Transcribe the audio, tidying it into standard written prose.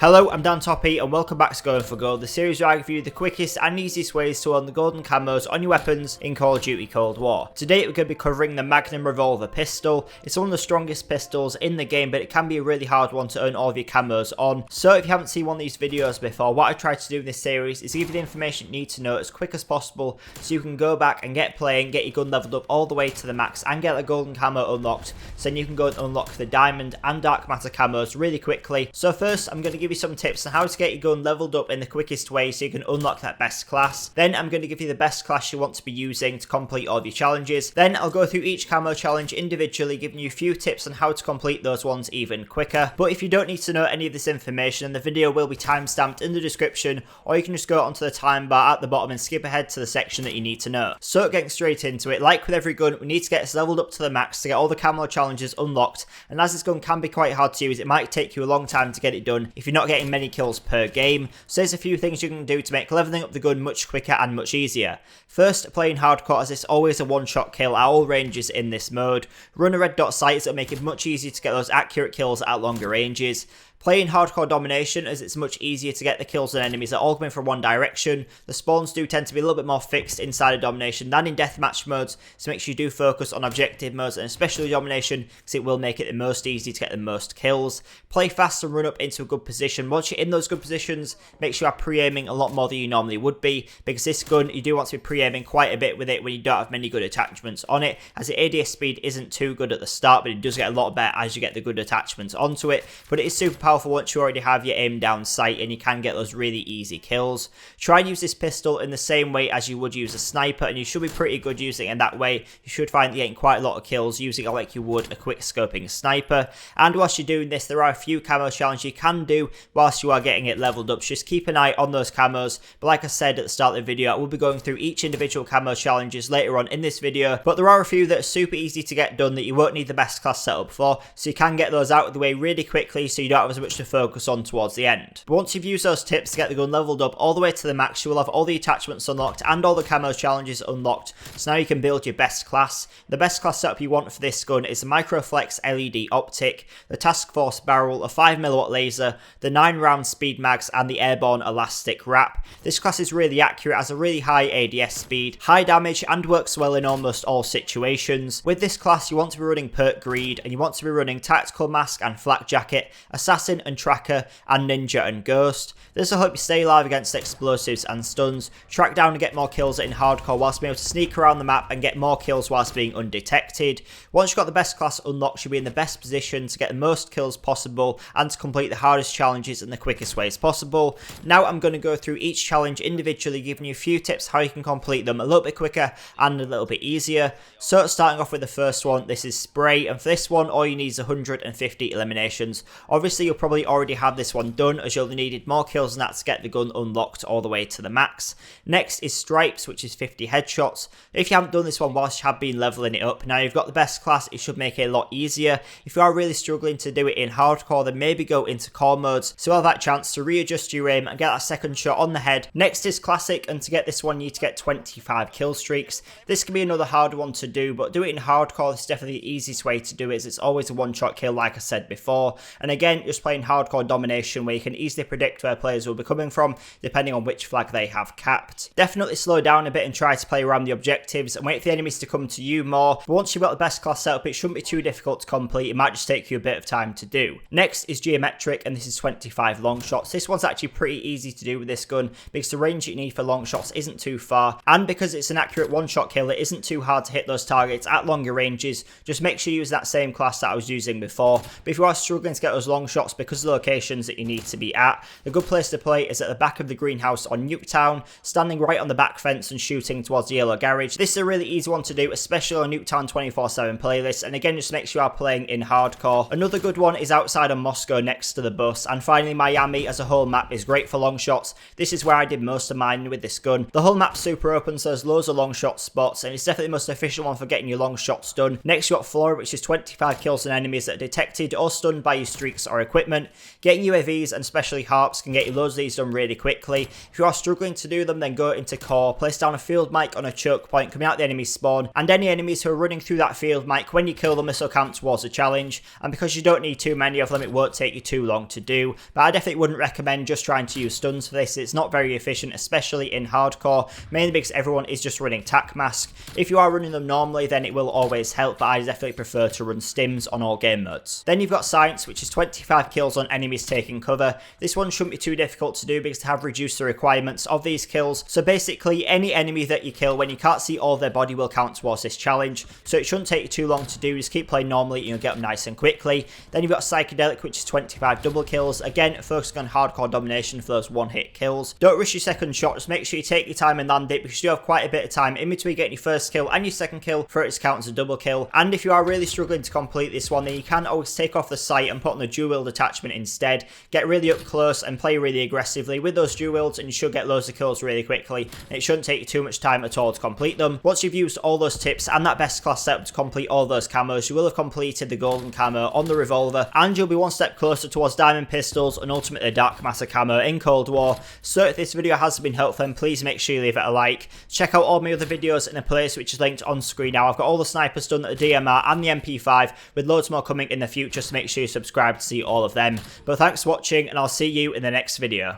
Hello, I'm Dan Toppy and welcome back to Going for Gold, the series where I give you the quickest and easiest ways to earn the golden camos on your weapons in Call of Duty Cold War. Today we're going to be covering the Magnum Revolver Pistol. It's one of the strongest pistols in the game, but it can be a really hard one to earn all of your camos on. So if you haven't seen one of these videos before, what I try to do in this series is give you the information you need to know as quick as possible so you can go back and get playing, get your gun leveled up all the way to the max and get the golden camo unlocked, so then you can go and unlock the diamond and dark matter camos really quickly. So first I'm going to give you some tips on how to get your gun leveled up in the quickest way so you can unlock that best class. Then I'm going to give you the best class you want to be using to complete all of your challenges. Then I'll go through each camo challenge individually, giving you a few tips on how to complete those ones even quicker. But if you don't need to know any of this information, the video will be timestamped in the description, or you can just go onto the time bar at the bottom and skip ahead to the section that you need to know. So getting straight into it, like with every gun, we need to get us leveled up to the max to get all the camo challenges unlocked, and as this gun can be quite hard to use, it might take you a long time to get it done if you're not getting many kills per game. So there's a few things you can do to make leveling up the gun much quicker and much easier. First, playing hardcore, as it's always a one-shot kill at all ranges in this mode. Run a red dot sights that make it much easier to get those accurate kills at longer ranges. Playing hardcore domination, as it's much easier to get the kills on enemies that are all coming from one direction. The spawns do tend to be a little bit more fixed inside of domination than in deathmatch modes, so make sure you do focus on objective modes and especially domination, because it will make it the most easy to get the most kills. Play fast and run up into a good position. Once you're in those good positions, make sure you are pre-aiming a lot more than you normally would be, because this gun, you do want to be pre-aiming quite a bit with it when you don't have many good attachments on it, as the ADS speed isn't too good at the start, but it does get a lot better as you get the good attachments onto it. But it is super powerful once you already have your aim down sight, and you can get those really easy kills. Try and use this pistol in the same way as you would use a sniper, and you should be pretty good using it in that way. You should find that you're getting quite a lot of kills using it like you would a quick scoping sniper. And whilst you're doing this, there are a few camo challenges you can do whilst you are getting it leveled up. So just keep an eye on those camos. But like I said at the start of the video, I will be going through each individual camo challenges later on in this video, but there are a few that are super easy to get done that you won't need the best class setup for, so you can get those out of the way really quickly so you don't have as much to focus on towards the end. But once you've used those tips to get the gun leveled up all the way to the max, you will have all the attachments unlocked and all the camo challenges unlocked, so now you can build your best class. The best class setup you want for this gun is the Microflex LED optic, the Task Force barrel, a 5mm laser, the 9-round speed mags, and the airborne elastic wrap. This class is really accurate, has a really high ADS speed, high damage, and works well in almost all situations. With this class, you want to be running Perk Greed, and you want to be running Tactical Mask and Flak Jacket, Assassin and Tracker, and Ninja and Ghost. This will help you stay alive against explosives and stuns, track down and get more kills in hardcore whilst being able to sneak around the map and get more kills whilst being undetected. Once you've got the best class unlocked, you'll be in the best position to get the most kills possible and to complete the hardest challenges in the quickest ways possible. Now I'm going to go through each challenge individually, giving you a few tips how you can complete them a little bit quicker and a little bit easier. So starting off with the first one, this is spray, and for this one all you need is 150 eliminations. Obviously you'll probably already have this one done, as you'll have needed more kills than that to get the gun unlocked all the way to the max. Next is stripes, which is 50 headshots. If you haven't done this one whilst you have been leveling it up, now you've got the best class, it should make it a lot easier. If you are really struggling to do it in hardcore, then maybe go into core modes, so you'll have that chance to readjust your aim and get that second shot on the head. Next is classic, and to get this one you need to get 25 kill streaks. This can be another hard one to do, but do it in hardcore. This is definitely the easiest way to do it, as it's always a one-shot kill like I said before. And again, just playing hardcore domination where you can easily predict where players will be coming from depending on which flag they have capped. Definitely slow down a bit and try to play around the objectives and wait for the enemies to come to you more. But once you've got the best class setup, it shouldn't be too difficult to complete. It might just take you a bit of time to do. Next is geometric, and this is 25 long shots. This one's actually pretty easy to do with this gun because the range you need for long shots isn't too far, and because it's an accurate one-shot kill, it isn't too hard to hit those targets at longer ranges. Just make sure you use that same class that I was using before. But if you are struggling to get those long shots because of the locations that you need to be at, the good place to play is at the back of the greenhouse on Nuketown, standing right on the back fence and shooting towards the yellow garage. This is a really easy one to do, especially on Nuketown 24/7 playlist, and again just make sure you are playing in hardcore. Another good one is outside of Moscow next to the bus, and finally Miami as a whole map is great for long shots. This is where I did most of mine with this gun. The whole map's super open, so there's loads of long shot spots, and it's definitely the most efficient one for getting your long shots done. Next you got Flora, which is 25 kills on enemies that are detected or stunned by your streaks or equipment. equipment. Getting UAVs and especially harps can get you loads of these done really quickly. If you are struggling to do them, then go into core, place down a field mic on a choke point coming out the enemy spawn, and any enemies who are running through that field mic, when you kill them, this will count towards the challenge. And because you don't need too many of them, it won't take you too long to do. But I definitely wouldn't recommend just trying to use stuns for this. It's not very efficient, especially in hardcore, mainly because everyone is just running tac mask. If you are running them normally, then it will always help, but I definitely prefer to run stims on all game modes. Then you've got science, which is 25 kills on enemies taking cover. This one shouldn't be too difficult to do because they have reduced the requirements of these kills. So basically, any enemy that you kill when you can't see all their body will count towards this challenge. So it shouldn't take you too long to do. Just keep playing normally and you'll get them nice and quickly. Then you've got psychedelic, which is 25 double kills. Again, focusing on hardcore domination for those one-hit kills. Don't rush your second shot. Just make sure you take your time and land it, because you do have quite a bit of time in between getting your first kill and your second kill for it to count as a double kill. And if you are really struggling to complete this one, then you can always take off the sight and put on the dual wield attachment instead. Get really up close and play really aggressively with those dual wields, and you should get loads of kills really quickly, and it shouldn't take you too much time at all to complete them. Once you've used all those tips and that best class setup to complete all those camos, you will have completed the golden camo on the revolver, and you'll be one step closer towards diamond pistols and ultimately dark matter camo in Cold War. So if this video has been helpful, then please make sure you leave it a like. Check out all my other videos in a place which is linked on screen now. I've got all the snipers done, the DMR and the MP5, with loads more coming in the future, so make sure you subscribe to see all of them. But thanks for watching, and I'll see you in the next video.